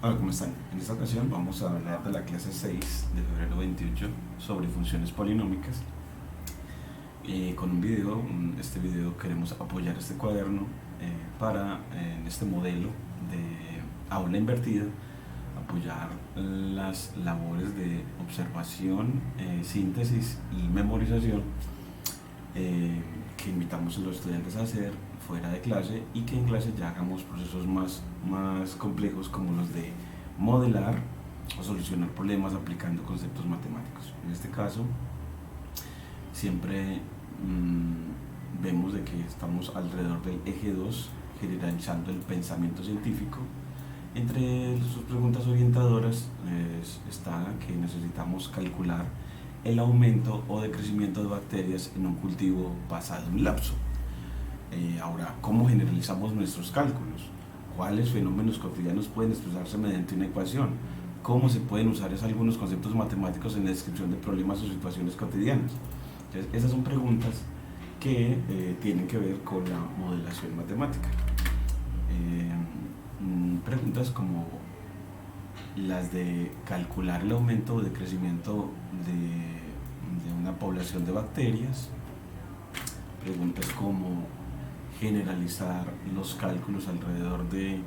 Hola, ¿cómo están? En esta ocasión vamos a hablar de la clase 6 de febrero 28 sobre funciones polinómicas. Con un video, este video queremos apoyar este cuaderno para, en este modelo de aula invertida, apoyar las labores de observación, síntesis y memorización que invitamos a los estudiantes a hacer fuera de clase, y que en clase ya hagamos procesos más complejos, como los de modelar o solucionar problemas aplicando conceptos matemáticos. En este caso, siempre vemos de que estamos alrededor del eje 2, generalizando el pensamiento científico. Entre sus preguntas orientadoras está que necesitamos calcular el aumento o decrecimiento de bacterias en un cultivo pasado un lapso. Ahora, ¿cómo generalizamos nuestros cálculos? ¿Cuáles fenómenos cotidianos pueden expresarse mediante una ecuación? ¿Cómo se pueden usar algunos conceptos matemáticos en la descripción de problemas o situaciones cotidianas? Entonces, esas son preguntas que tienen que ver con la modelación matemática. Preguntas como las de calcular el aumento o decrecimiento de una población de bacterias, preguntas como generalizar los cálculos alrededor del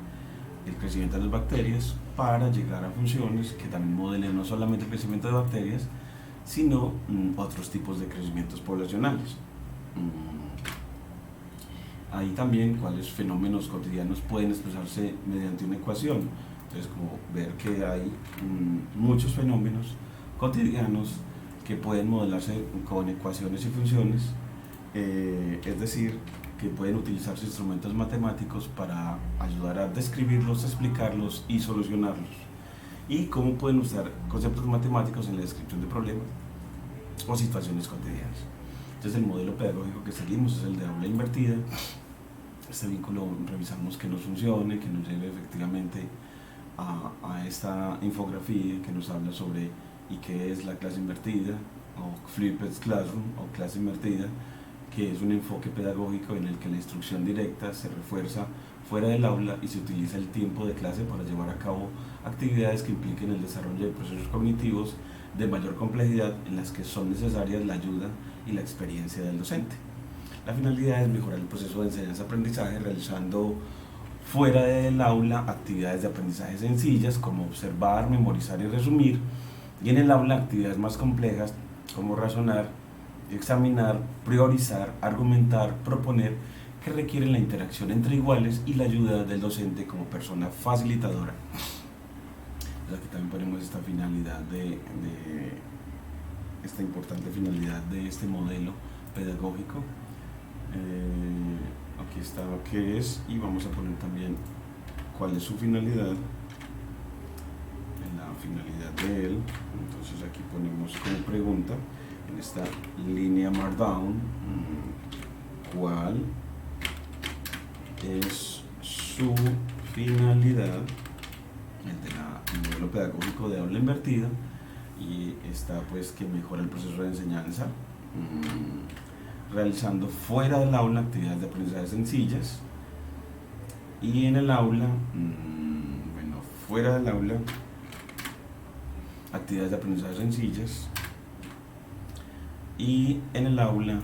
crecimiento de las bacterias para llegar a funciones que también modelen no solamente el crecimiento de bacterias, sino otros tipos de crecimientos poblacionales. Ahí también cuáles fenómenos cotidianos pueden expresarse mediante una ecuación. Entonces, como ver que hay muchos fenómenos cotidianos que pueden modelarse con ecuaciones y funciones, es decir, que pueden utilizarse instrumentos matemáticos para ayudar a describirlos, explicarlos y solucionarlos. Y cómo pueden usar conceptos matemáticos en la descripción de problemas o situaciones cotidianas. Entonces, el modelo pedagógico que seguimos es el de aula invertida. Este vínculo revisamos que nos funcione, que nos lleve efectivamente a esta infografía que nos habla sobre y qué es la clase invertida, o flipped classroom, o clase invertida, que es un enfoque pedagógico en el que la instrucción directa se refuerza fuera del aula y se utiliza el tiempo de clase para llevar a cabo actividades que impliquen el desarrollo de procesos cognitivos de mayor complejidad, en las que son necesarias la ayuda y la experiencia del docente. La finalidad es mejorar el proceso de enseñanza-aprendizaje realizando fuera del aula actividades de aprendizaje sencillas como observar, memorizar y resumir, y en el aula actividades más complejas como razonar, examinar, priorizar, argumentar, proponer, que requieren la interacción entre iguales y la ayuda del docente como persona facilitadora. Entonces, aquí también ponemos esta finalidad esta importante finalidad de este modelo pedagógico. Aquí está lo que es, y vamos a poner también cuál es su finalidad, la finalidad de él. Entonces aquí ponemos como pregunta en esta línea Markdown, cuál es su finalidad, el modelo pedagógico de aula invertida, y está pues que mejora el proceso de enseñanza, realizando fuera del aula actividades de aprendizaje sencillas, y en el aula, fuera del aula actividades de aprendizaje sencillas, y en el aula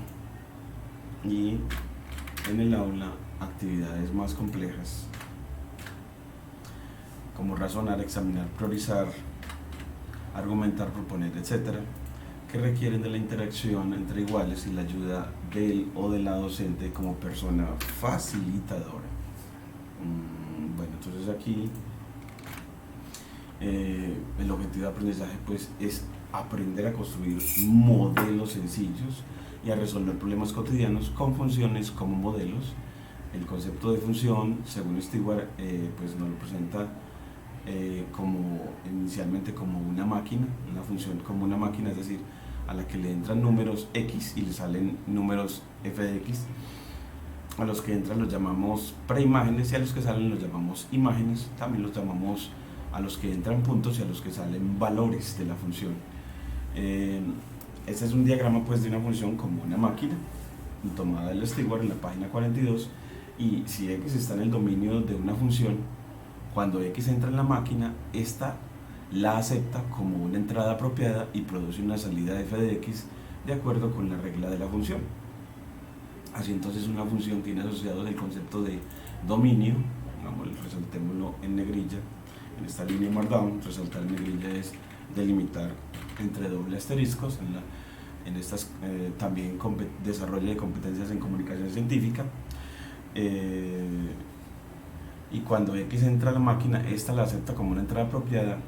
actividades más complejas como razonar, examinar, priorizar, argumentar, proponer, etcétera, que requieren de la interacción entre iguales y la ayuda del o de la docente como persona facilitadora. Bueno, entonces aquí el objetivo de aprendizaje pues es aprender a construir modelos sencillos y a resolver problemas cotidianos con funciones como modelos. El concepto de función, según Stewart, pues nos lo presenta inicialmente como una máquina, una función como una máquina, es decir, a la que le entran números x y le salen números f de x. A los que entran los llamamos preimágenes, y a los que salen los llamamos imágenes. También los llamamos a los que entran puntos y a los que salen valores de la función. Este es un diagrama pues de una función como una máquina, tomada del Stewart en la página 42, y si x está en el dominio de una función, Cuando X entra en la máquina, esta la acepta como una entrada apropiada y produce una salida f de x de acuerdo con la regla de la función. Así entonces una función tiene asociado el concepto de dominio, vamos, resaltémoslo en negrilla, en esta línea Markdown. Resaltar en negrilla es delimitar entre doble asteriscos, en estas también desarrollo de competencias en comunicación científica. Y cuando X entra a la máquina, esta la acepta como una entrada apropiada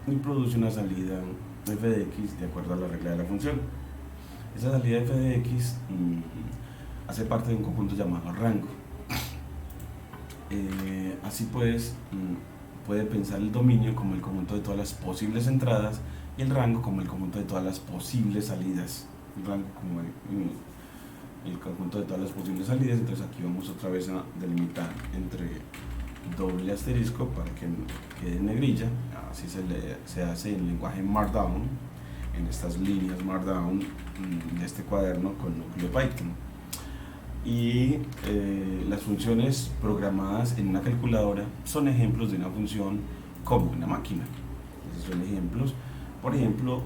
y produce una salida f de x de acuerdo a la regla de la función. Esa salida f de x hace parte de un conjunto llamado rango. Así pues, puede pensar el dominio como el conjunto de todas las posibles entradas y el rango como el conjunto de todas las posibles salidas. El rango como el conjunto de todas las posibles salidas. Entonces aquí vamos otra vez a delimitar entre doble asterisco para que quede en negrilla. Así se hace en lenguaje Markdown, en estas líneas Markdown de este cuaderno con núcleo Python. Y las funciones programadas en una calculadora son ejemplos de una función como una máquina. Esos son ejemplos. Por ejemplo,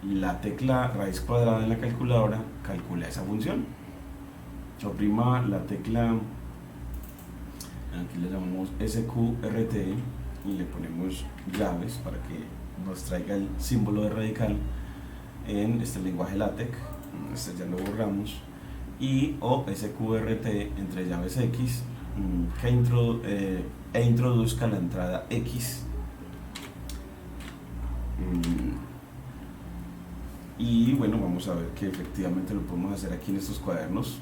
la tecla raíz cuadrada en la calculadora calcula esa función. Oprima la tecla, aquí le llamamos SQRT y le ponemos llaves para que nos traiga el símbolo de radical en este lenguaje LaTeX. Este ya lo borramos. Y o SQRT entre llaves X e introduzca la entrada X. Y bueno, vamos a ver que efectivamente lo podemos hacer aquí en estos cuadernos.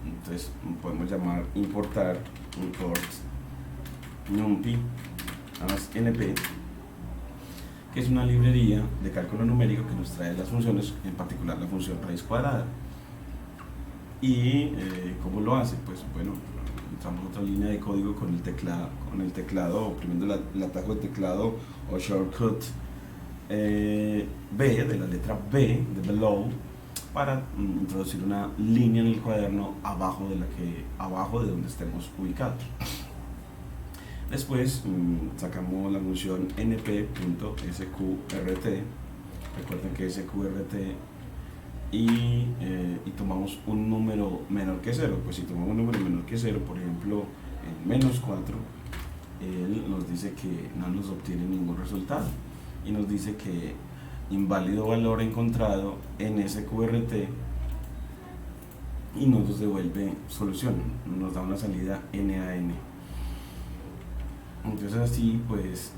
Entonces podemos llamar import numpy np, que es una librería de cálculo numérico que nos trae las funciones, en particular la función raíz cuadrada. ¿Y cómo lo hace? Pues bueno, entramos a otra línea de código con el teclado, oprimiendo el atajo de teclado o shortcut B, de la letra B de below, para introducir una línea en el cuaderno abajo de donde estemos ubicados. Después sacamos la función np.sqrt. Recuerden que sqrt y tomamos un número menor que 0. Pues si tomamos un número menor que 0, por ejemplo el menos 4, él nos dice que no nos obtiene ningún resultado y nos dice que inválido valor encontrado en SQRT y nos devuelve solución, nos da una salida NaN. Entonces así pues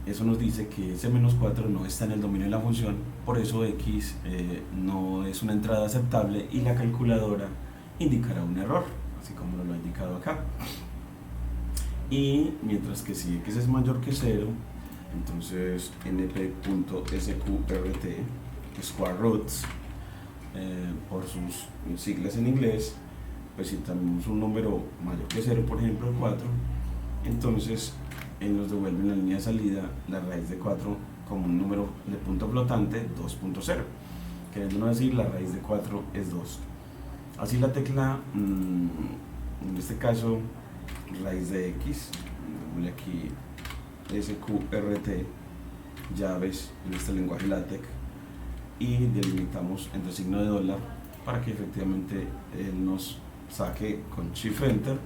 eso nos dice que ese menos 4 no está en el dominio de la función, por eso X no es una entrada aceptable y la calculadora indicará un error, así como lo ha indicado acá. Y mientras que si X es mayor que 0, entonces np.sqrt, square roots, por sus siglas en inglés, pues si tenemos un número mayor que 0, por ejemplo el 4, entonces él nos devuelve en la línea de salida la raíz de 4 como un número de punto flotante 2.0, queriendo decir la raíz de 4 es 2. Así la tecla, en este caso raíz de x, démosle aquí SQRT, llaves en este lenguaje LaTeX, y delimitamos entre signo de dólar para que efectivamente él nos saque con Shift Enter,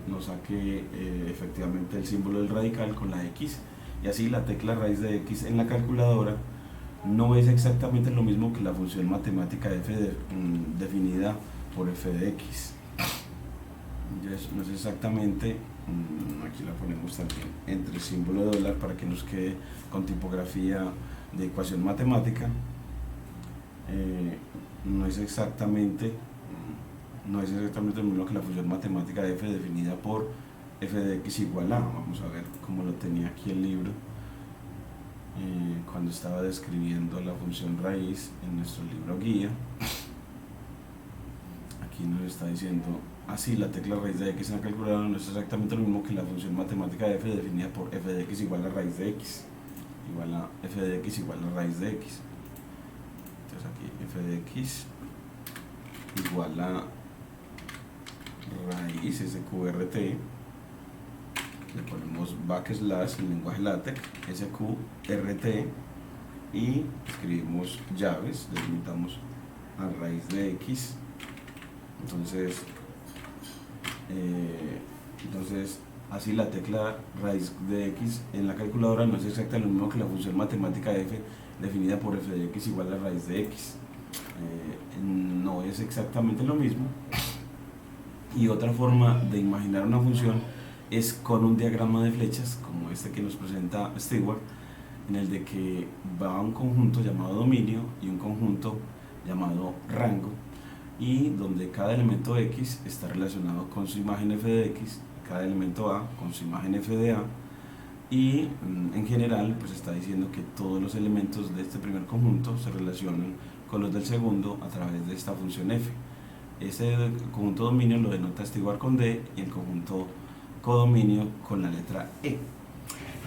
nos saque efectivamente el símbolo del radical con la X, y así la tecla raíz de X en la calculadora no es exactamente lo mismo que la función matemática f definida por f de x. No es exactamente, aquí la ponemos también entre símbolo de dólar para que nos quede con tipografía de ecuación matemática. No es exactamente lo mismo que la función matemática de f definida por f de x igual a. Vamos a ver cómo lo tenía aquí el libro cuando estaba describiendo la función raíz en nuestro libro guía. Aquí nos está diciendo así la tecla raíz de x en la calculadora no es exactamente lo mismo que la función matemática de f definida por f de x igual a raíz de x, igual a f de x igual a raíz de x. Entonces aquí f de x igual a raíz SQRT le ponemos backslash en lenguaje LaTeX, sqrt y escribimos llaves, delimitamos a raíz de x. Entonces así la tecla raíz de x en la calculadora no es exactamente lo mismo que la función matemática f definida por f de x igual a raíz de x. No es exactamente lo mismo. Y otra forma de imaginar una función es con un diagrama de flechas como este que nos presenta Stewart, en el de que va un conjunto llamado dominio y un conjunto llamado rango, y donde cada elemento x está relacionado con su imagen f de x, cada elemento a con su imagen f de a, y en general pues está diciendo que todos los elementos de este primer conjunto se relacionan con los del segundo a través de esta función f. Ese conjunto dominio lo denota Stewart con D y el conjunto codominio con la letra E.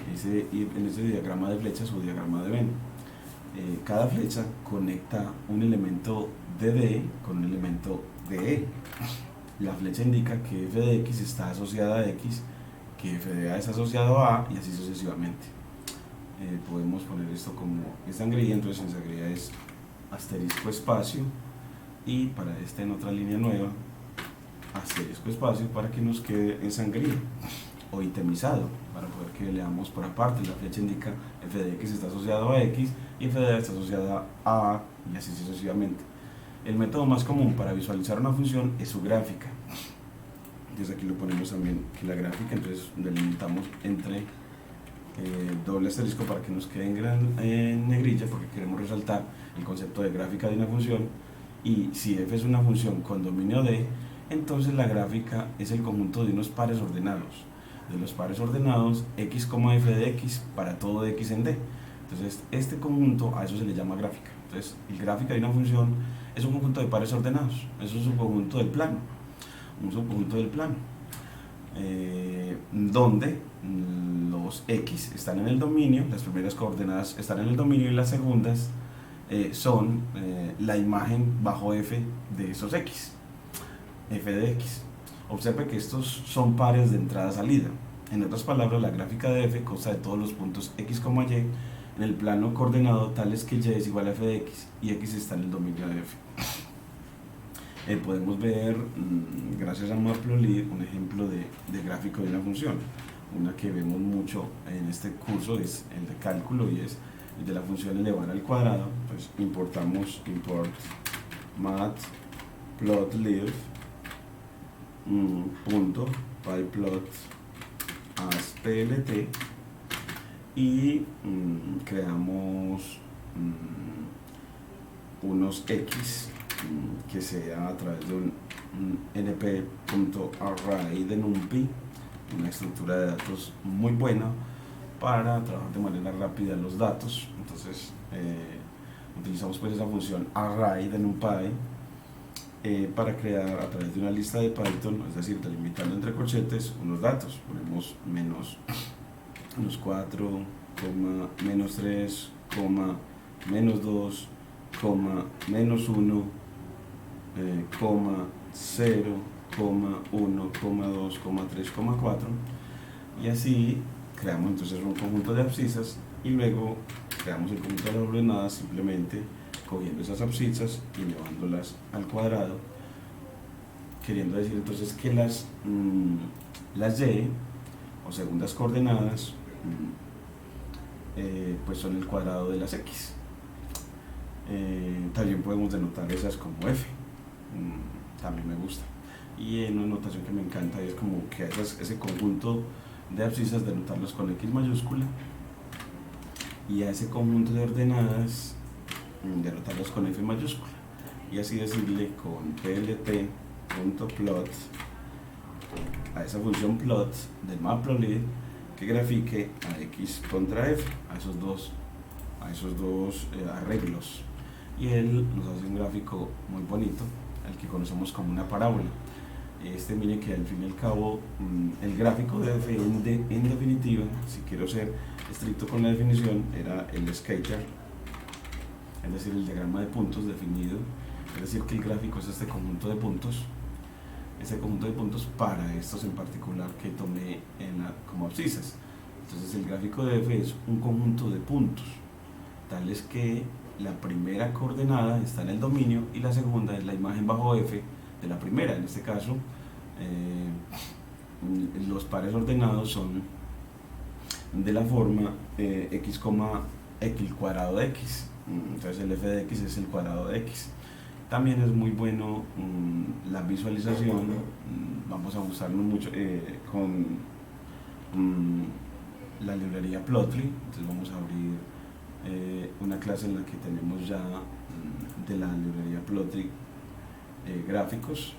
En ese diagrama de flechas o diagrama de Venn, cada flecha conecta un elemento de D con un elemento de E. La flecha indica que f de x está asociada a x, que f de a es asociado a y así sucesivamente. Podemos poner esto como en sangría, entonces en sangría es asterisco espacio, y para en otra línea nueva asterisco espacio para que nos quede en sangría o itemizado, para poder que leamos por aparte. La flecha indica f de x está asociado a x y f de a está asociada a y así sucesivamente. El método más común para visualizar una función es su gráfica. Entonces aquí lo ponemos también que la gráfica, entonces delimitamos entre doble asterisco para que nos quede en negrilla, porque queremos resaltar el concepto de gráfica de una función. Y si f es una función con dominio D, entonces la gráfica es el conjunto de unos pares ordenados. De los pares ordenados, x, f de x para todo x en D. Entonces este conjunto, a eso se le llama gráfica. Entonces la gráfica de una función es un conjunto de pares ordenados. Eso es un conjunto del plano. Un subconjunto del plano. Donde los x están en el dominio, las primeras coordenadas están en el dominio y las segundas son la imagen bajo f de esos x, f de x. Observe que estos son pares de entrada-salida. En otras palabras, la gráfica de f consta de todos los puntos x, y en el plano coordenado tales que y es igual a f de x y x está en el dominio de f. Podemos ver, gracias a Matplotlib, un ejemplo de gráfico de una función. Una que vemos mucho en este curso es el de cálculo, y es el de la función elevar al cuadrado. Pues importamos import matplotlib .pyplot as plt y creamos unos x que sea a través de un np.array de numpy, una estructura de datos muy buena para trabajar de manera rápida los datos. Entonces utilizamos pues esa función array de numpy para crear a través de una lista de Python, es decir, delimitando entre corchetes unos datos. Ponemos menos 4, menos 3, menos 2, menos 1, 0, 1, 2, 3, 4, y así creamos entonces un conjunto de abscisas, y luego creamos el conjunto de las ordenadas simplemente cogiendo esas abscisas y llevándolas al cuadrado, queriendo decir entonces que las y o segundas coordenadas pues son el cuadrado de las x. También podemos denotar esas como f, también me gusta. Y una notación que me encanta es como que ese conjunto de abscisas denotarlos con x mayúscula, y a ese conjunto de ordenadas denotarlos con f mayúscula, y así decirle con plt.plot a esa función plot del Matplotlib que grafique a x contra f, a esos dos arreglos, y él nos hace un gráfico muy bonito, el que conocemos como una parábola. Mire que al fin y al cabo el gráfico de f en definitiva, si quiero ser estricto con la definición, era el scatter, es decir, el diagrama de puntos definido. Es decir, que el gráfico es este conjunto de puntos, para estos en particular que tomé como como abscisas. Entonces el gráfico de f es un conjunto de puntos, tales que la primera coordenada está en el dominio y la segunda es la imagen bajo f de la primera. En este caso, los pares ordenados son de la forma x, x cuadrado de x. Entonces el f de x es el cuadrado de x. También es muy bueno la visualización. Vamos a usarlo mucho con la librería Plotly. Entonces vamos a abrir una clase en la que tenemos ya de la librería Plotly gráficos.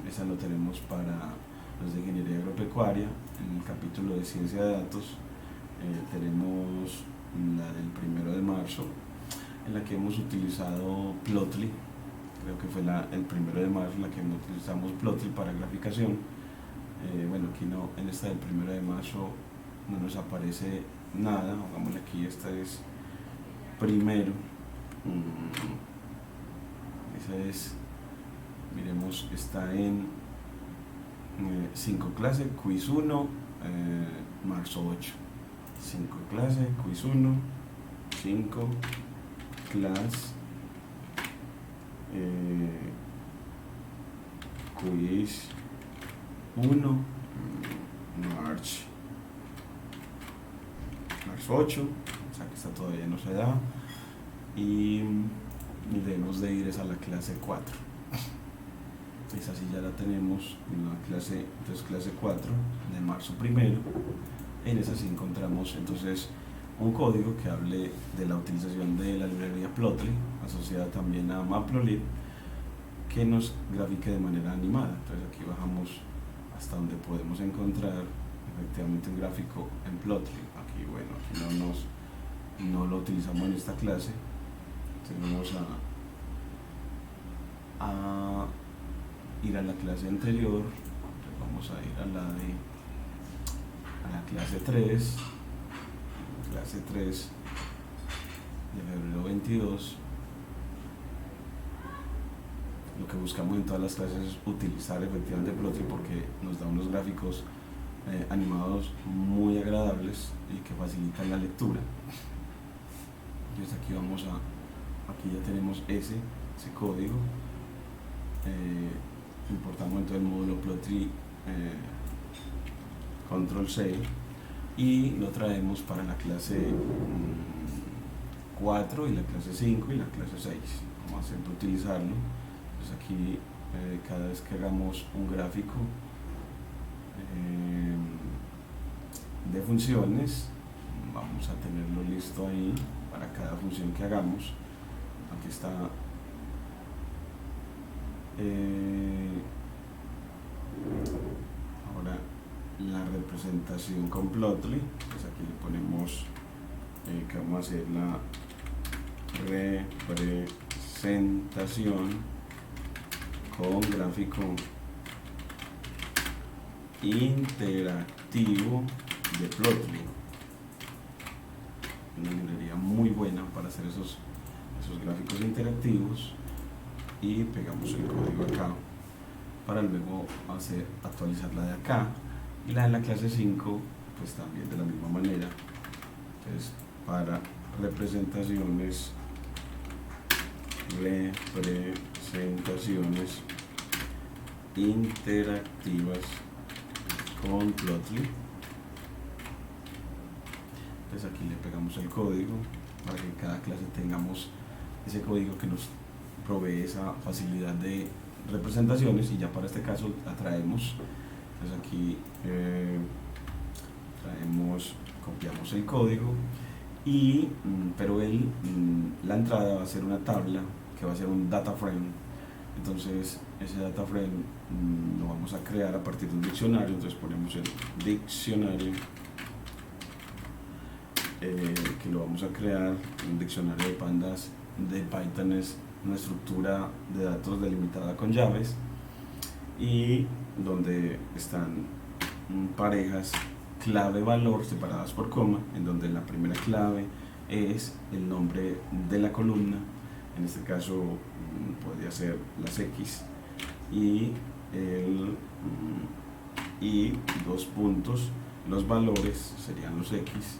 Esa lo tenemos para los de ingeniería agropecuaria. En el capítulo de ciencia de datos tenemos la del 1 de marzo, en la que hemos utilizado Plotly. Creo que fue el 1 de marzo en la que utilizamos Plotly para graficación. Bueno, aquí no, en esta del 1 de marzo no nos aparece nada. Hagámosle aquí, esta es primero. Esa es, miremos, está en 5 clase, quiz 1, marzo 8. 5 clase, quiz 1, 5 clase, quiz 1, marzo 8, o sea que esta todavía no se da, y debemos de ir a la clase 4. Esa sí ya la tenemos en la clase, entonces clase 4 de marzo 1. En esa sí encontramos entonces un código que hable de la utilización de la librería Plotly, asociada también a Matplotlib, que nos grafique de manera animada. Entonces aquí bajamos hasta donde podemos encontrar efectivamente un gráfico en Plotly. Aquí, bueno, aquí no lo utilizamos en esta clase. Entonces vamos a ir a la clase anterior. Entonces vamos a ir a la clase 3, de febrero 22. Lo que buscamos en todas las clases es utilizar efectivamente Plotly, porque nos da unos gráficos animados muy agradables y que facilitan la lectura. Entonces aquí aquí ya tenemos ese código. Importamos entonces el módulo Plotly Control C y lo traemos para la clase 4 y la clase 5 y la clase 6. Vamos a siempre utilizarlo. Entonces aquí cada vez que hagamos un gráfico de funciones, vamos a tenerlo listo ahí para cada función que hagamos. Aquí está ahora la representación con Plotly. Pues aquí le ponemos que vamos a hacer la representación con gráfico interactivo de Plotly, una librería muy buena para hacer esos gráficos interactivos. Y pegamos el código acá para luego actualizar la de acá, y la de la clase 5 pues también de la misma manera. Entonces para representaciones interactivas con Plotly. Entonces aquí le pegamos el código para que en cada clase tengamos ese código que nos provee esa facilidad de representaciones, y ya para este caso la traemos. Entonces aquí copiamos el código, pero la entrada va a ser una tabla que va a ser un data frame. Entonces ese data frame lo vamos a crear a partir de un diccionario. Entonces ponemos el diccionario que lo vamos a crear. Un diccionario de pandas de Python es una estructura de datos delimitada con llaves, y donde están parejas clave-valor separadas por coma, en donde la primera clave es el nombre de la columna. En este caso podría ser las X, y 2 puntos los valores serían los X,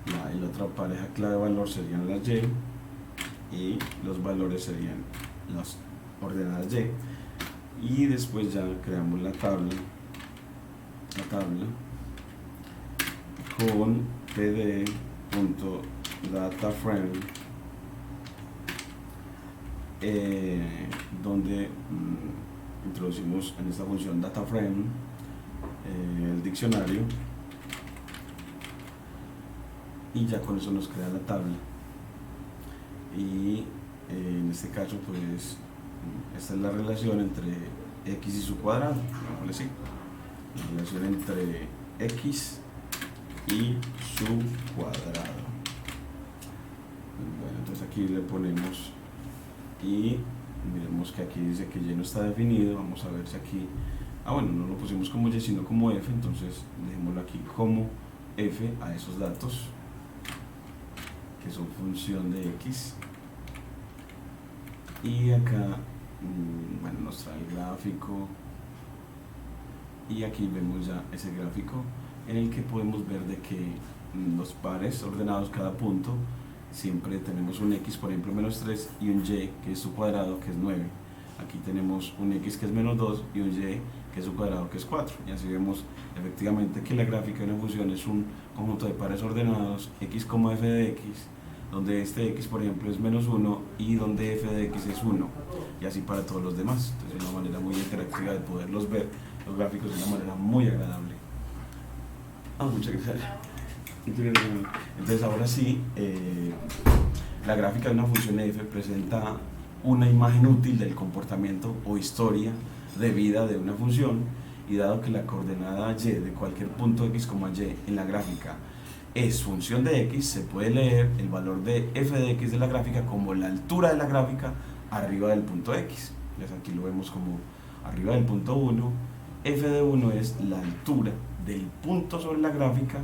la otra pareja clave de valor serían las Y, y los valores serían las ordenadas Y. Y después ya creamos la tabla con pd.dataframe, donde introducimos en esta función dataframe el diccionario, y ya con eso nos crea la tabla. Y en este caso, pues esta es la relación entre x y su cuadrado, digámosle así, la relación entre x y su cuadrado. Bueno, entonces aquí le ponemos, y miremos que aquí dice que y no está definido. Vamos a ver si aquí, bueno, no lo pusimos como y sino como f, entonces dejémoslo aquí como f a esos datos que son función de x. Y acá, bueno, nos trae el gráfico, y aquí vemos ya ese gráfico en el que podemos ver de que los pares ordenados cada punto siempre tenemos un x, por ejemplo, menos 3, y un y que es su cuadrado, que es 9. Aquí tenemos un x que es menos 2 y un y que es su cuadrado, que es 4. Y así vemos efectivamente que la gráfica de una función es un conjunto de pares ordenados, x como f de x, donde este x, por ejemplo, es menos 1 y donde f de x es 1, y así para todos los demás. Entonces es una manera muy interactiva de poderlos ver, los gráficos, de una manera muy agradable. Muchas gracias. Entonces ahora sí, la gráfica de una función f presenta una imagen útil del comportamiento o historia de vida de una función, y dado que la coordenada y de cualquier punto x, y en la gráfica es función de x, se puede leer el valor de f de x de la gráfica como la altura de la gráfica arriba del punto x. Entonces aquí lo vemos como arriba del punto 1, f de 1 es la altura del punto sobre la gráfica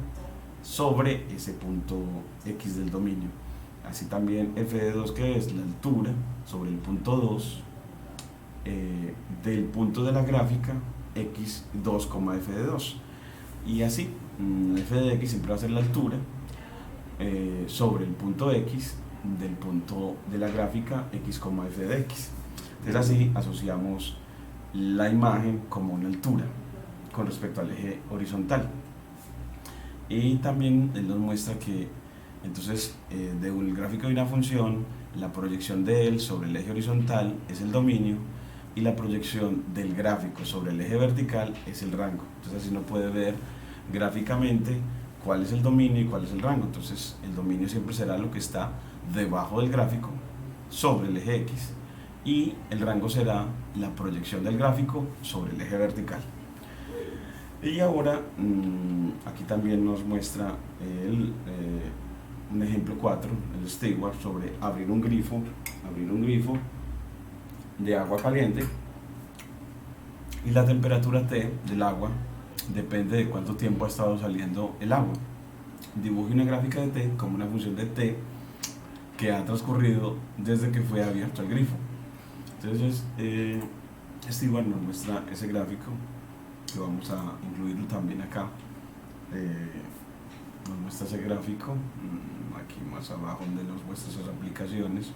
sobre ese punto x del dominio. Así también f de 2, que es la altura sobre el punto 2 del punto de la gráfica x2, f de 2. Y así, f de x siempre va a ser la altura sobre el punto x del punto de la gráfica x, f de x. Entonces así asociamos la imagen como una altura con respecto al eje horizontal. Y también él nos muestra que entonces del gráfico de una función, la proyección de él sobre el eje horizontal es el dominio, y la proyección del gráfico sobre el eje vertical es el rango. Entonces así uno puede ver gráficamente cuál es el dominio y cuál es el rango. Entonces el dominio siempre será lo que está debajo del gráfico sobre el eje x, y el rango será la proyección del gráfico sobre el eje vertical. Y ahora aquí también nos muestra un ejemplo 4, el Stewart, sobre abrir un grifo de agua caliente, y la temperatura T del agua depende de cuánto tiempo ha estado saliendo el agua. Dibuje una gráfica de T como una función de T que ha transcurrido desde que fue abierto el grifo. Entonces Stewart nos muestra ese gráfico, que vamos a incluirlo también acá. Nos muestra ese gráfico aquí más abajo, donde nos muestra esas aplicaciones,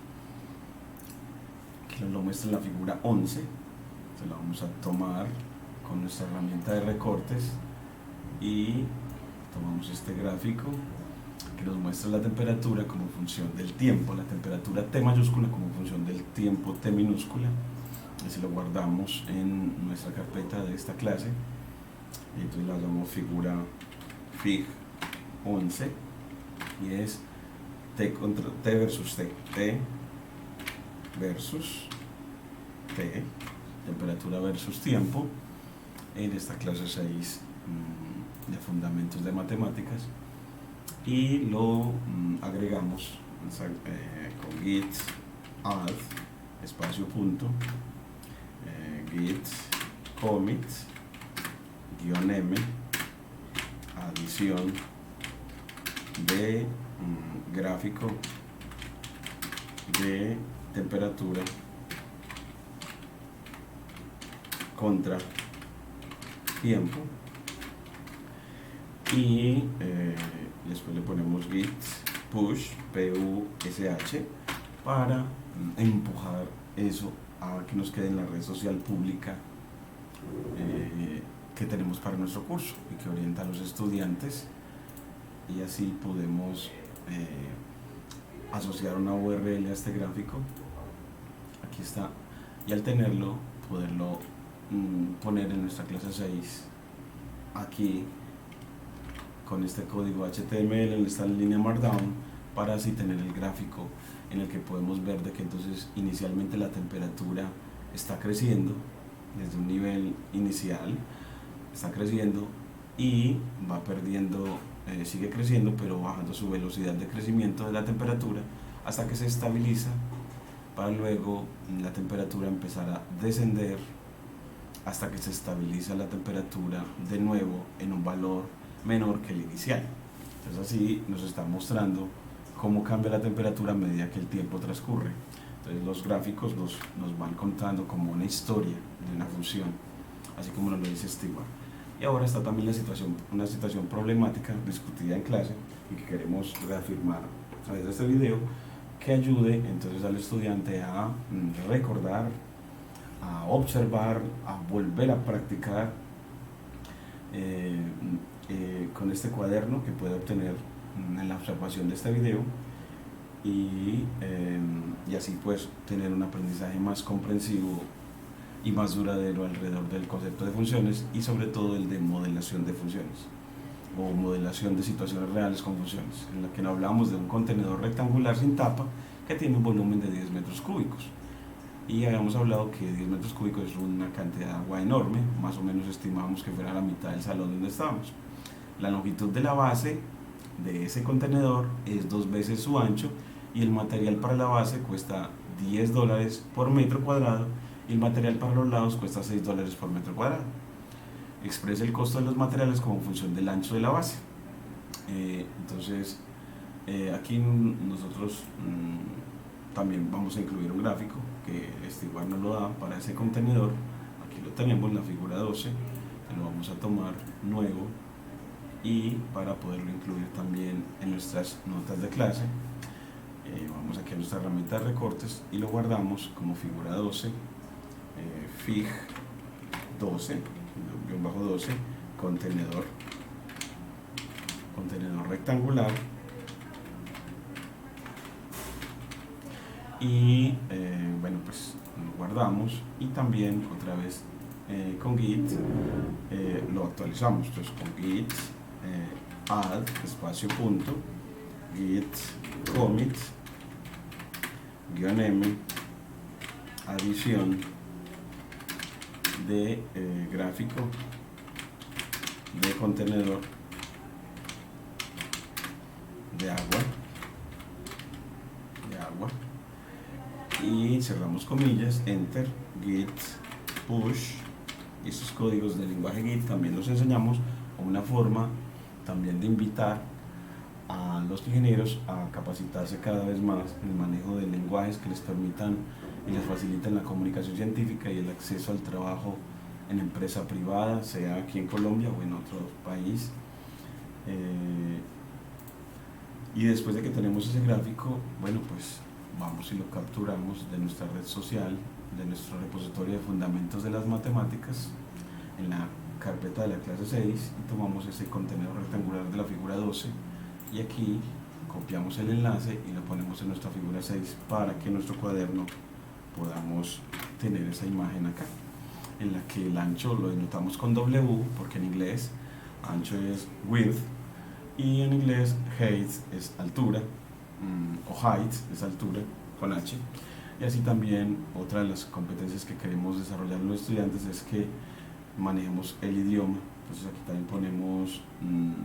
que nos lo muestra en la figura 11. Entonces la vamos a tomar con nuestra herramienta de recortes, y tomamos este gráfico que nos muestra la temperatura como función del tiempo, la temperatura T mayúscula como función del tiempo T minúscula. Ese lo guardamos en nuestra carpeta de esta clase, y entonces la llamamos figura Fig 11, y es T versus T, T versus T, temperatura versus tiempo, en esta clase 6 de fundamentos de matemáticas, y lo agregamos con git add espacio punto git commit -m adición de gráfico de temperatura contra tiempo, y después le ponemos git push, push, para empujar eso a que nos quede en la red social pública que tenemos para nuestro curso y que orienta a los estudiantes, y así podemos asociar una URL a este gráfico. Aquí está, y al tenerlo poderlo poner en nuestra clase 6 aquí con este código HTML en esta línea Markdown, para así tener el gráfico en el que podemos ver de que entonces inicialmente la temperatura está creciendo desde un nivel inicial, está creciendo y va perdiendo, sigue creciendo pero bajando su velocidad de crecimiento de la temperatura hasta que se estabiliza, para luego la temperatura empezar a descender hasta que se estabiliza la temperatura de nuevo en un valor menor que el inicial. Entonces así nos está mostrando cómo cambia la temperatura a medida que el tiempo transcurre. Entonces los gráficos nos van contando como una historia de una función, así como nos lo dice Stewart. Y ahora está también una situación problemática discutida en clase y que queremos reafirmar a través de este video, que ayude entonces al estudiante a recordar, a observar, a volver a practicar con este cuaderno que puede obtener en la observación de este video, y así pues tener un aprendizaje más comprensivo y más duradero alrededor del concepto de funciones, y sobre todo el de modelación de funciones o modelación de situaciones reales con funciones, en la que no hablamos de un contenedor rectangular sin tapa que tiene un volumen de 10 metros cúbicos, y habíamos hablado que 10 metros cúbicos es una cantidad de agua enorme, más o menos estimamos que fuera la mitad del salón donde estábamos. La longitud de la base de ese contenedor es 2 veces su ancho, y el material para la base cuesta $10 por metro cuadrado, y el material para los lados cuesta $6 por metro cuadrado. Expresa el costo de los materiales como función del ancho de la base. Entonces aquí nosotros también vamos a incluir un gráfico que Stewart nos lo da para ese contenedor. Aquí lo tenemos, la figura 12, que lo vamos a tomar nuevo, y para poderlo incluir también en nuestras notas de clase, vamos aquí a nuestra herramienta de recortes y lo guardamos como figura 12, fig 12, bajo 12, contenedor rectangular, y bueno, pues lo guardamos, y también otra vez con git lo actualizamos. Entonces con git add espacio punto git commit -m adición de gráfico de contenedor de agua, y cerramos comillas, enter, git push. Y estos códigos del lenguaje git también los enseñamos como una forma también de invitar a los ingenieros a capacitarse cada vez más en el manejo de lenguajes que les permitan y les faciliten la comunicación científica y el acceso al trabajo en empresa privada, sea aquí en Colombia o en otro país. Y después de que tenemos ese gráfico, bueno, pues vamos y lo capturamos de nuestra red social, de nuestro repositorio de fundamentos de las matemáticas, en la carpeta de la clase 6, y tomamos ese contenedor rectangular de la figura 12, y aquí copiamos el enlace y lo ponemos en nuestra figura 6 para que en nuestro cuaderno podamos tener esa imagen acá, en la que el ancho lo denotamos con W, porque en inglés ancho es width y en inglés height es altura, o height es altura con H. Y así también otra de las competencias que queremos desarrollar en los estudiantes es que manejemos el idioma. Entonces aquí también ponemos un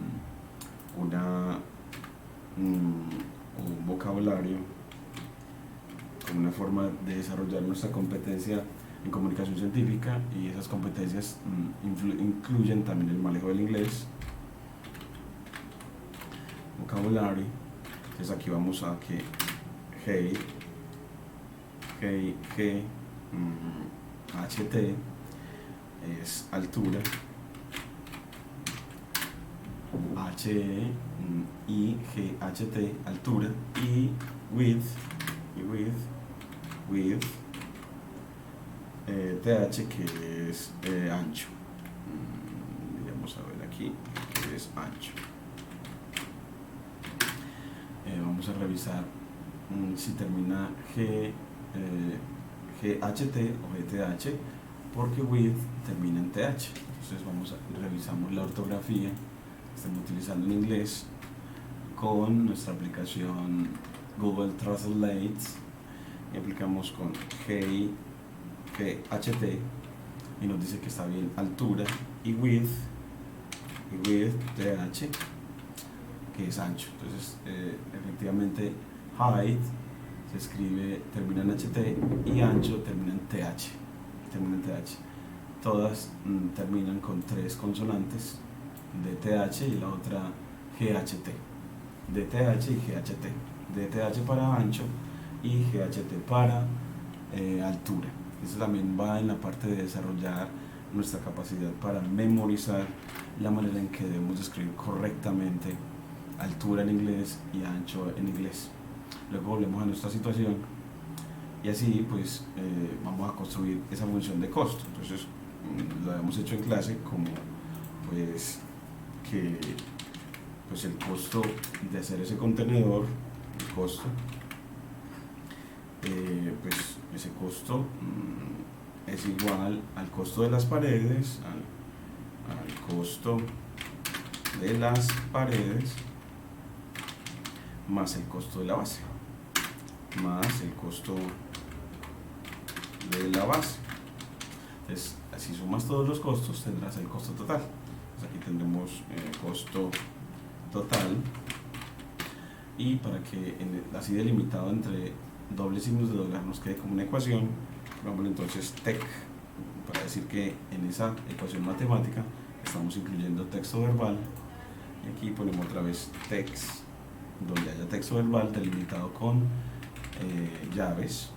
vocabulario como una forma de desarrollar nuestra competencia en comunicación científica, y esas competencias incluyen también el manejo del inglés, vocabulario. Entonces aquí vamos a que HT es altura, HE y GHT, altura, y width, TH, que es ancho. Vamos a ver aquí, que es ancho. Vamos a revisar si termina GHT o GTH, porque width termina en TH. Entonces revisamos la ortografía que estamos utilizando en inglés con nuestra aplicación Google Translate y aplicamos con GHT y nos dice que está bien altura, y width TH, que es ancho. Entonces efectivamente height se escribe, termina en HT, y ancho termina en TH. Todas terminan con 3 consonantes, DTH y la otra GHT. DTH y GHT. DTH para ancho y GHT para altura. Eso también va en la parte de desarrollar nuestra capacidad para memorizar la manera en que debemos escribir correctamente altura en inglés y ancho en inglés. Luego volvemos a nuestra situación y así pues vamos a construir esa función de costo. Entonces lo habíamos hecho en clase como pues que pues el costo de hacer ese contenedor, el costo, pues ese costo es igual al costo de las paredes, al costo de las paredes más el costo de la base, más el costo de la base. Entonces, si sumas todos los costos, tendrás el costo total. Entonces, aquí tendremos costo total, y para que así delimitado entre dobles signos de dólar nos quede como una ecuación, pongámosle entonces TEC, para decir que en esa ecuación matemática estamos incluyendo texto verbal, y aquí ponemos otra vez TEX, donde haya texto verbal delimitado con llaves,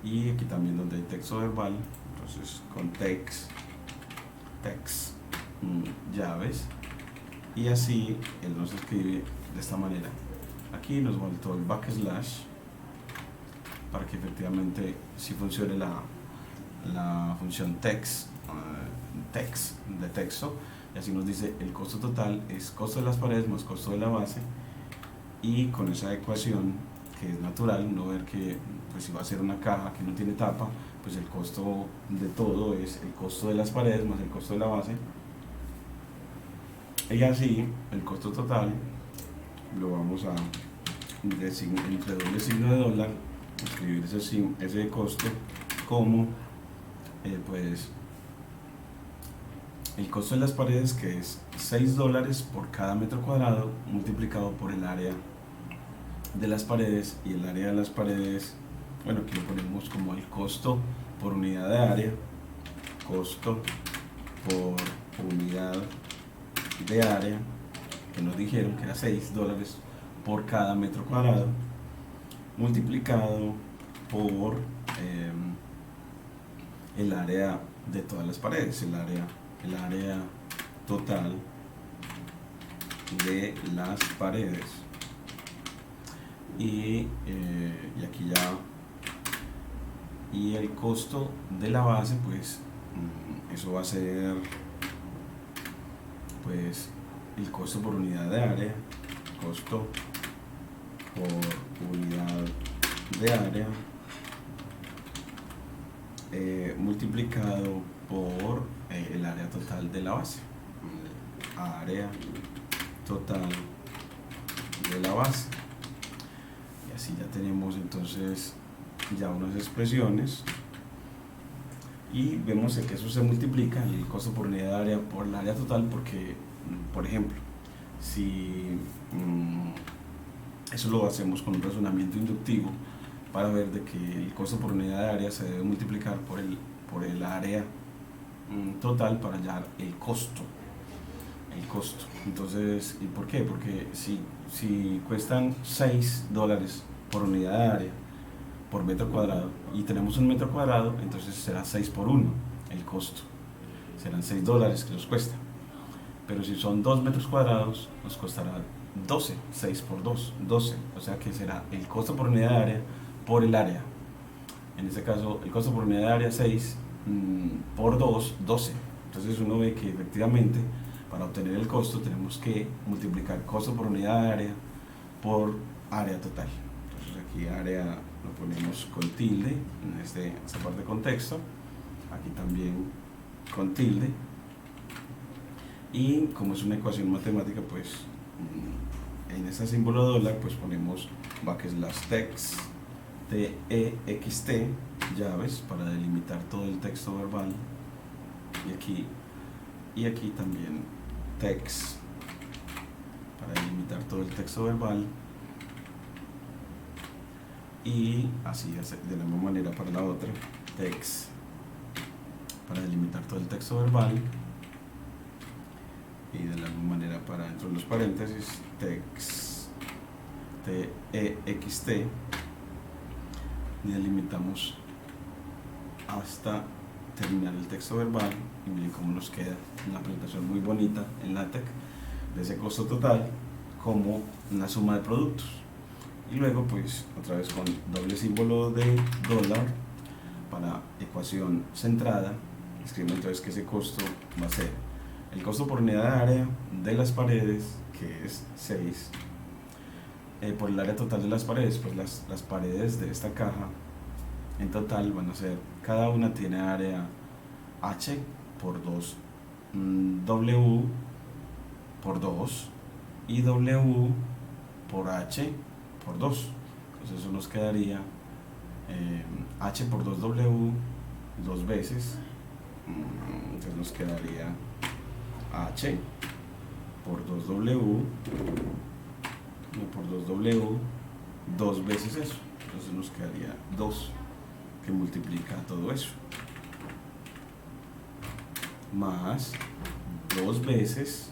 y aquí también donde hay texto verbal, entonces con TEX, llaves, y así él nos escribe de esta manera. Aquí nos faltó el backslash para que efectivamente sí funcione la función text de texto, y así nos dice el costo total es costo de las paredes más costo de la base, y con esa ecuación que es natural, no ver que pues si va a ser una caja que no tiene tapa, pues el costo de todo es el costo de las paredes más el costo de la base, y así el costo total lo vamos a entre doble signo de dólar escribir ese costo como pues el costo de las paredes, que es $6 por cada metro cuadrado multiplicado por el área de las paredes, y el área de las paredes, bueno, aquí lo ponemos como el costo por unidad de área, costo por unidad de área, que nos dijeron que era $6 por cada metro cuadrado, multiplicado por el área de todas las paredes, el área total de las paredes, y aquí ya, y el costo de la base, pues eso va a ser pues el costo por unidad de área, costo por unidad de área multiplicado por el área total de la base, área total de la base, y así ya tenemos entonces ya unas expresiones, y vemos que eso se multiplica el costo por unidad de área por el área total, porque por ejemplo si eso lo hacemos con un razonamiento inductivo para ver de que el costo por unidad de área se debe multiplicar por el área total para hallar el costo. Entonces, ¿y por qué? Porque si cuestan $6 por unidad de área por metro cuadrado, y tenemos un metro cuadrado, entonces será 6 por 1 el costo, serán $6 que nos cuesta. pero si son 2 metros cuadrados nos costará 12, 6 por 2, 12, o sea que será el costo por unidad de área por el área. En este caso el costo por unidad de área 6 por 2, 12. Entonces uno ve que efectivamente para obtener el costo tenemos que multiplicar costo por unidad de área por área total. Entonces aquí área lo ponemos con tilde en esta parte de contexto, aquí también con tilde, y como es una ecuación matemática, pues en este símbolo dólar pues ponemos \text text llaves para delimitar todo el texto verbal, y aquí también text para delimitar todo el texto verbal, y así de la misma manera para la otra, text para delimitar todo el texto verbal, y de la misma manera para dentro de los paréntesis text text, y delimitamos hasta terminar el texto verbal. Y miren cómo nos queda una presentación muy bonita en LaTeX de ese costo total como una suma de productos. Y luego pues otra vez con doble símbolo de dólar para ecuación centrada, escribimos entonces que ese costo va a ser el costo por unidad de área de las paredes, que es 6, por el área total de las paredes. Pues las paredes de esta caja en total van a ser, cada una tiene área H por 2, W por 2 y W por H por 2. Entonces eso nos quedaría H por 2W dos veces, entonces nos quedaría H por 2W por 2W dos veces eso, entonces nos quedaría 2, que multiplica todo eso, más 2 veces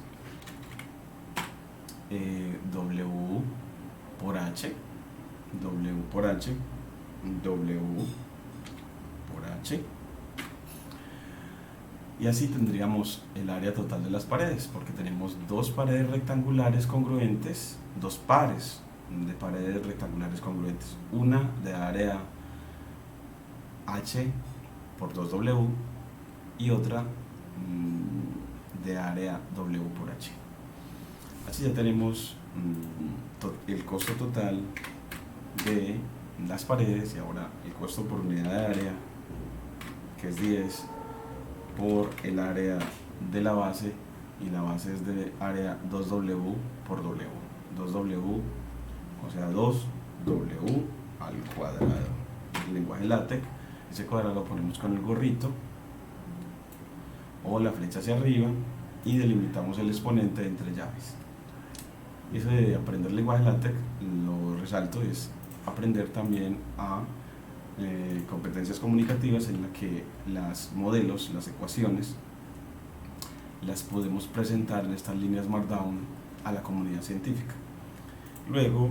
W por H, W por H, W por H, y así tendríamos el área total de las paredes, porque tenemos dos paredes rectangulares congruentes, dos pares de paredes rectangulares congruentes, una de área H por 2W y otra de área W por H. Así ya tenemos el costo total de las paredes, y ahora el costo por unidad de área, que es 10 por el área de la base, y la base es de área 2W por W, 2W, o sea 2W al cuadrado. El lenguaje LaTeX, ese cuadrado lo ponemos con el gorrito o la flecha hacia arriba y delimitamos el exponente entre llaves. Eso de aprender el lenguaje LaTeX, lo resalto, es aprender también a competencias comunicativas en las que las modelos, las ecuaciones, las podemos presentar en estas líneas Markdown a la comunidad científica. Luego,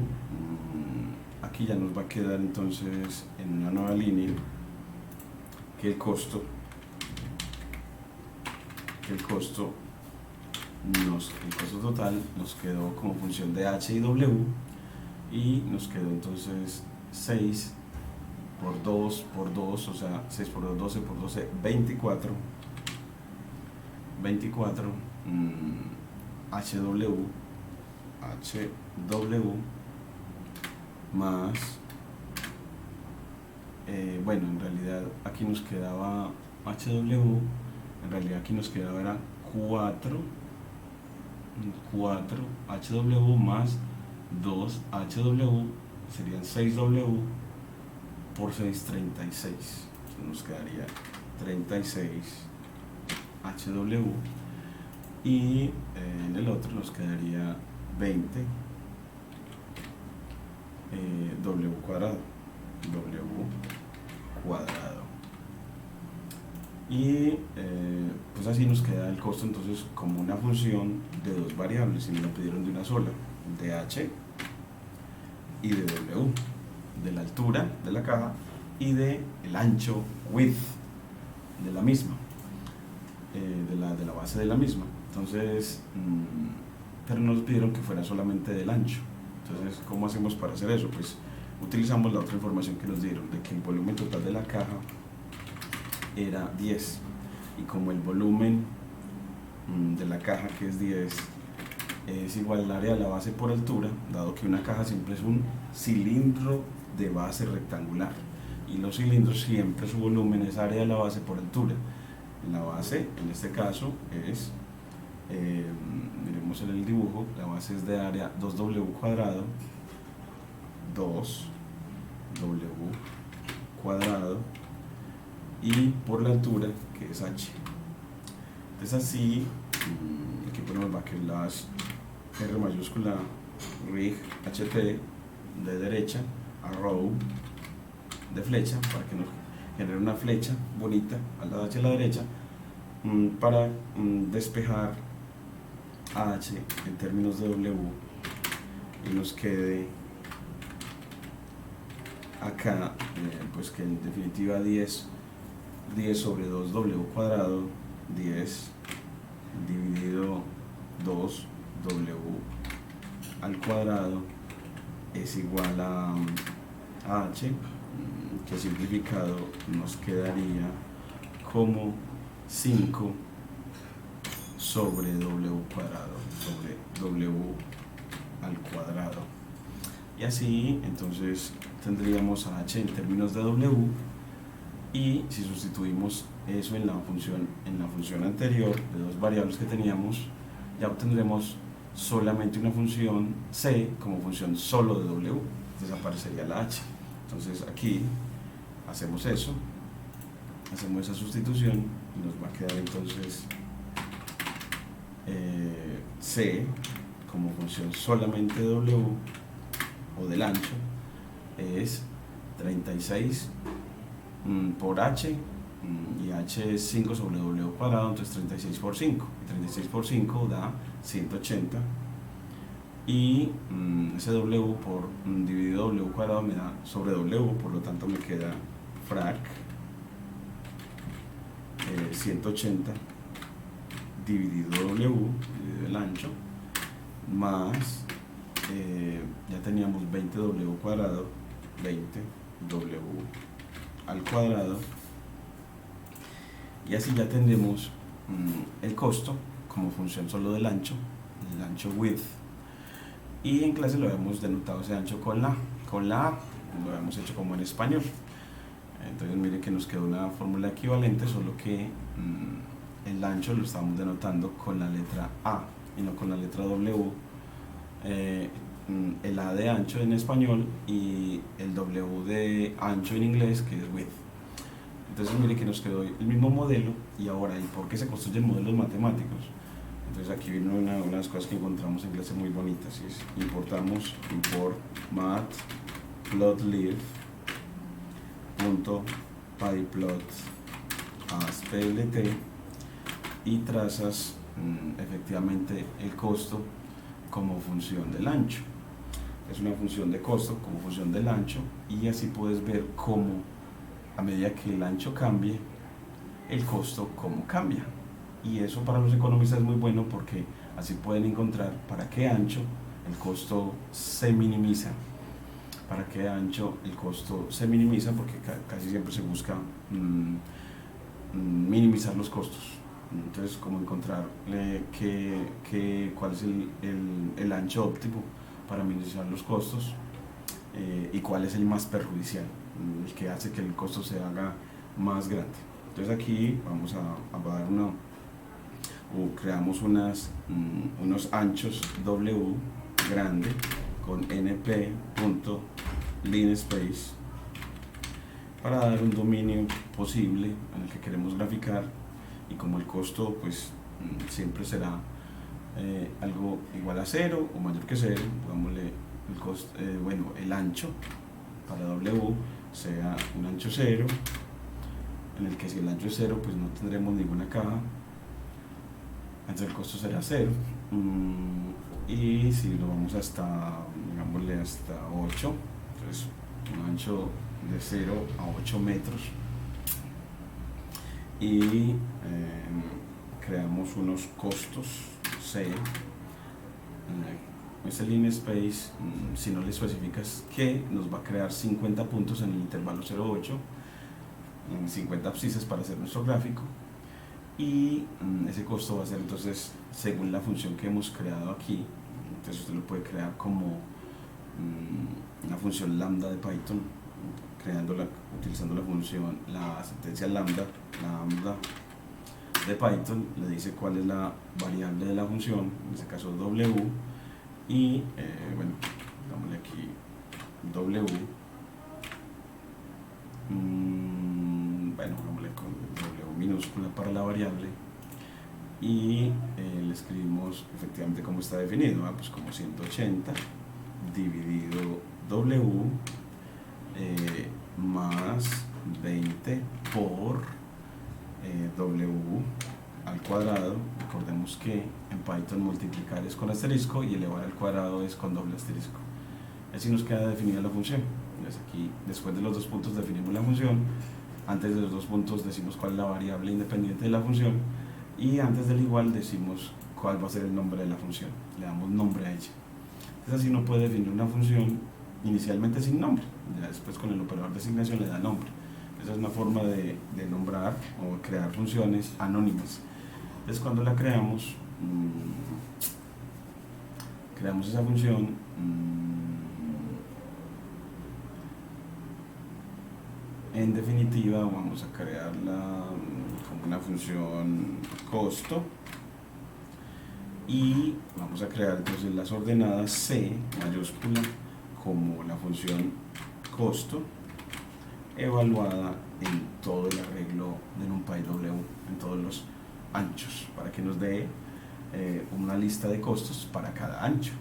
aquí ya nos va a quedar entonces en una nueva línea que el costo total nos quedó como función de H y W, y nos quedó entonces 6 por 2 por 2, o sea 6 por 2, 12 por 12, 24 HW más bueno, en realidad aquí nos quedaba HW, en realidad aquí nos quedaba era 4 HW más 2 HW, serían 6W por 6, 36. Entonces nos quedaría 36 HW, y en el otro nos quedaría 20 W cuadrado, y pues así nos queda el costo entonces como una función de dos variables, y me lo pidieron de una sola, de H y de W, de la altura de la caja y de el ancho, width, de la misma, de la base de la misma. Entonces, pero nos pidieron que fuera solamente del ancho. Entonces, ¿cómo hacemos para hacer eso? Pues utilizamos la otra información que nos dieron, de que el volumen total de la caja era 10. Y como el volumen de la caja, que es 10, es igual al área de la base por altura, dado que una caja siempre es un cilindro de base rectangular. Y los cilindros siempre su volumen es área de la base por altura. La base, en este caso, es, miremos en el dibujo, la base es de área 2W cuadrado, 2W cuadrado, y por la altura, que es H. Entonces así, aquí ponemos backslash R mayúscula rig HT de derecha, arrow de flecha, para que nos genere una flecha bonita al lado hacia la derecha, para despejar a H en términos de W, y nos quede acá, pues que en definitiva 10 sobre 2W cuadrado, 10 dividido 2W al cuadrado es igual a H, que simplificado nos quedaría como 5 sobre W cuadrado, sobre W al cuadrado. Y así, entonces, tendríamos a H en términos de W, y si sustituimos eso en la función anterior de dos variables que teníamos, ya obtendremos solamente una función C como función solo de W, desaparecería la H. Entonces aquí hacemos eso, hacemos esa sustitución y nos va a quedar entonces C como función solamente de W o del ancho es 36 por H, y H es 5 sobre W cuadrado, entonces 36 por 5, y 36 por 5 da 180, y ese W por dividido W cuadrado me da sobre W, por lo tanto me queda frac 180 dividido W, dividido el ancho, más ya teníamos 20W cuadrado, 20W al cuadrado, y así ya tendremos el costo como función solo del ancho, el ancho width, y en clase lo habíamos denotado ese ancho con la A, lo habíamos hecho como en español. Entonces mire que nos quedó una fórmula equivalente, solo que el ancho lo estamos denotando con la letra A y no con la letra W. El A de ancho en español y el W de ancho en inglés, que es width. Entonces mire que nos quedó el mismo modelo. Y ahora, ¿y por qué se construyen modelos matemáticos? Entonces aquí viene una de las cosas que encontramos en clase muy bonitas, y es importamos import matplotlib .pyplot as plt, y trazas efectivamente el costo como función del ancho. Es una función de costo como función del ancho, y así puedes ver cómo a medida que el ancho cambie, el costo cómo cambia. Y eso para los economistas es muy bueno, porque así pueden encontrar para qué ancho el costo se minimiza. Para qué ancho el costo se minimiza, porque casi siempre se busca minimizar los costos. Entonces, cómo encontrar cuál es el ancho óptimo para minimizar los costos, y cuál es el más perjudicial, el que hace que el costo se haga más grande. Entonces aquí vamos a dar creamos unos anchos W grande con np.linspace para dar un dominio posible en el que queremos graficar, y como el costo pues siempre será algo igual a 0 o mayor que 0, pongámosle el costo, el ancho para W sea un ancho 0, en el que si el ancho es 0 pues no tendremos ninguna caja, entonces el costo será 0, y si lo vamos hasta, digámosle hasta 8, entonces un ancho de 0 a 8 metros, y creamos unos costos C. Ese line space, si no le especificas que nos va a crear 50 puntos en el intervalo 0,8, en 50 abscisas para hacer nuestro gráfico, y ese costo va a ser entonces según la función que hemos creado aquí. Entonces usted lo puede crear como una función lambda de Python, utilizando la función, la sentencia lambda de Python. Le dice cuál es la variable de la función, en este caso w, y bueno, dámosle aquí w, bueno, dámosle con w minúscula para la variable, y le escribimos efectivamente como está definido, pues como 180 dividido w más 20 por w al cuadrado. Recordemos que en Python multiplicar es con asterisco y elevar al cuadrado es con doble asterisco. Así nos queda definida la función. Entonces aquí, después de los dos puntos, definimos la función. Antes de los dos puntos decimos cuál es la variable independiente de la función, y antes del igual decimos cuál va a ser el nombre de la función. Le damos nombre a ella. Entonces así uno puede definir una función inicialmente sin nombre, ya después con el operador de asignación le da nombre. Esa es una forma de nombrar o crear funciones anónimas. Entonces cuando la creamos esa función, en definitiva vamos a crearla como una función costo, y vamos a crear entonces las ordenadas C mayúscula como la función costo evaluada en todo el arreglo de NumPy W, en todos los anchos, para que nos dé una lista de costos para cada ancho.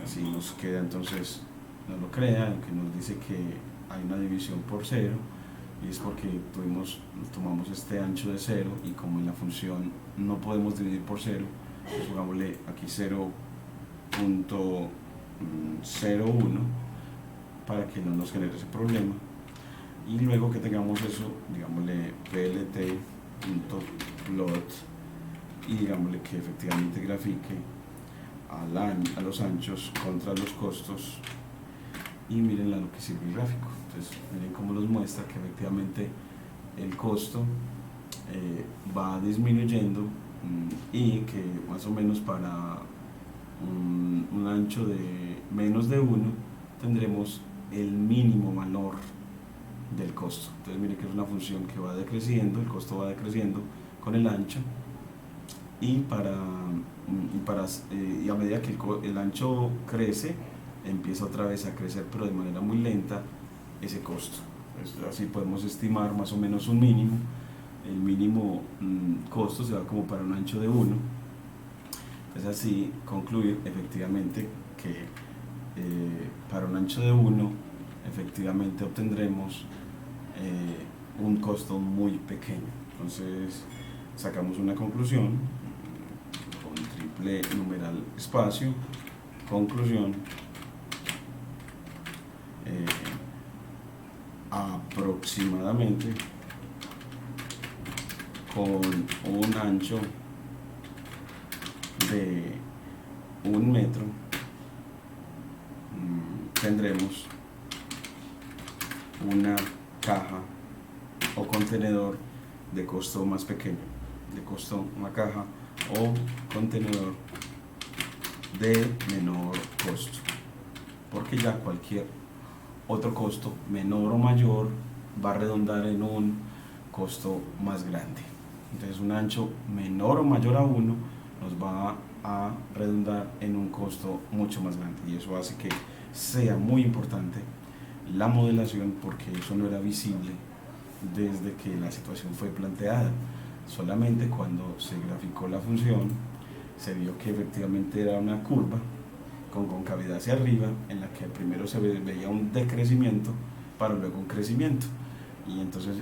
Así nos queda entonces, nos lo crea, aunque nos dice que hay una división por 0, y es porque tomamos este ancho de 0, y como en la función no podemos dividir por 0, pues pongámosle aquí 0.01 para que no nos genere ese problema. Y luego que tengamos eso, digámosle plt.plot, y digámosle que efectivamente grafique a los anchos contra los costos, y miren lo que sirve el gráfico. Entonces miren cómo nos muestra que efectivamente el costo va disminuyendo, y que más o menos para un ancho de menos de 1 tendremos el mínimo valor del costo. Entonces miren que es una función que va decreciendo, el costo va decreciendo con el ancho, y a medida que el ancho crece, empieza otra vez a crecer, pero de manera muy lenta, ese costo. Entonces, así podemos estimar más o menos un mínimo. El mínimo costo se va como para un ancho de 1. Entonces así concluir efectivamente que para un ancho de 1 efectivamente obtendremos un costo muy pequeño. Entonces sacamos una conclusión con triple numeral espacio, conclusión, aproximadamente con un ancho de 1 metro tendremos una caja o contenedor de costo más pequeño, una caja o contenedor de menor costo, porque ya cualquier otro costo menor o mayor va a redundar en un costo más grande. Entonces un ancho menor o mayor a 1 nos va a redundar en un costo mucho más grande, y eso hace que sea muy importante la modelación, porque eso no era visible desde que la situación fue planteada. Solamente cuando se graficó la función se vio que efectivamente era una curva con concavidad hacia arriba, en la que primero se veía un decrecimiento para luego un crecimiento, y entonces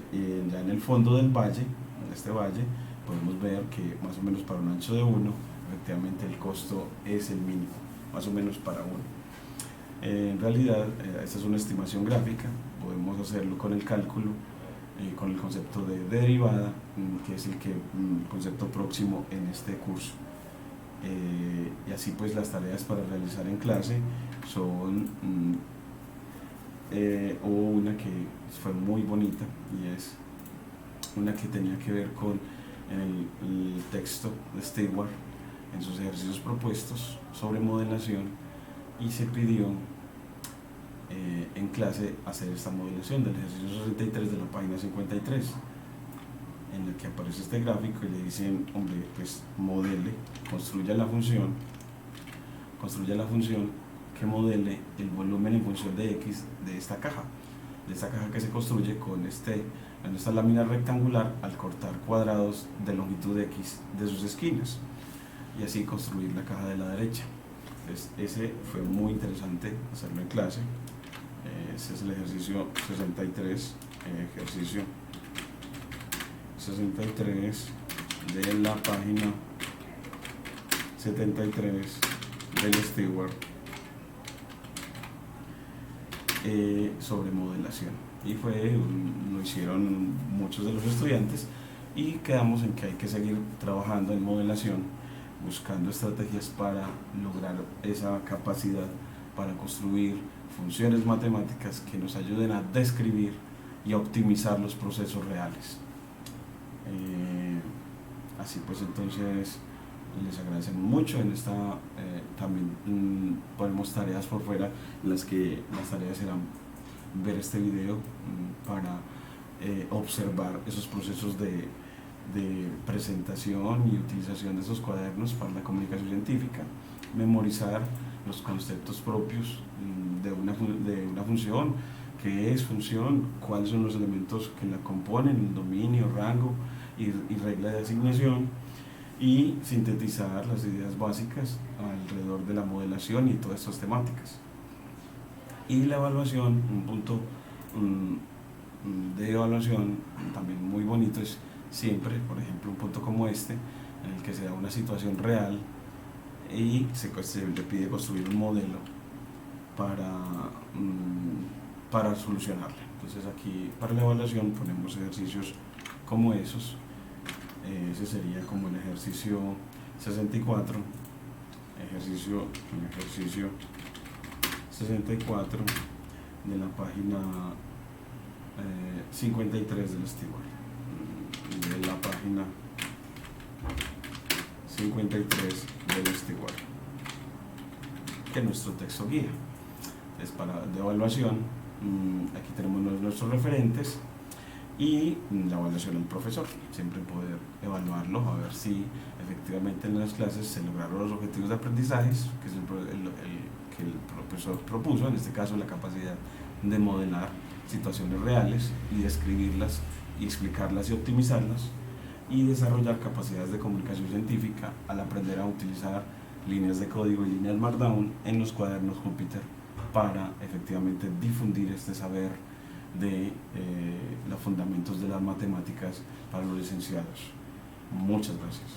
ya en el fondo del valle, en este valle, podemos ver que más o menos para un ancho de 1 efectivamente el costo es el mínimo, más o menos para 1. En realidad esta es una estimación gráfica, podemos hacerlo con el cálculo con el concepto de derivada, que es el concepto próximo en este curso. Y así pues las tareas para realizar en clase son, hubo una que fue muy bonita, y es una que tenía que ver con el texto de Stewart en sus ejercicios propuestos sobre modelación, y se pidió en clase hacer esta modelación del ejercicio 63 de la página 53, en la que aparece este gráfico y le dicen, hombre, pues modele, construya la función que modele el volumen en función de x de esta caja que se construye con esta lámina rectangular al cortar cuadrados de longitud x de sus esquinas, y así construir la caja de la derecha. Entonces, ese fue muy interesante hacerlo en clase. Ese es el ejercicio 63, ejercicio 63 de la página 73 del Stewart, sobre modelación, y lo hicieron muchos de los estudiantes, y quedamos en que hay que seguir trabajando en modelación, buscando estrategias para lograr esa capacidad para construir funciones matemáticas que nos ayuden a describir y a optimizar los procesos reales. Así pues, entonces les agradecemos mucho. En esta también ponemos tareas por fuera, en las que las tareas serán ver este video para observar esos procesos de presentación y utilización de esos cuadernos para la comunicación científica, memorizar los conceptos propios de una función, qué es función, cuáles son los elementos que la componen, el dominio, rango y regla de asignación, y sintetizar las ideas básicas alrededor de la modelación y todas estas temáticas. Y la evaluación, un punto de evaluación también muy bonito es siempre, por ejemplo, un punto como este, en el que se da una situación real y se le pide construir un modelo para solucionarla. Entonces aquí para la evaluación ponemos ejercicios como esos. Ese sería como el ejercicio 64, ejercicio 64 de la página 53 del Stewart, de la página 53 del Stewart, que es nuestro texto guía. Es de evaluación. Aquí tenemos nuestros referentes y la evaluación del profesor, siempre poder evaluarlo, a ver si efectivamente en las clases se lograron los objetivos de aprendizaje, que es que el profesor propuso, en este caso la capacidad de modelar situaciones reales y describirlas y explicarlas y optimizarlas, y desarrollar capacidades de comunicación científica al aprender a utilizar líneas de código y líneas Markdown en los cuadernos Jupyter para efectivamente difundir este saber de los fundamentos de las matemáticas para los licenciados. Muchas gracias.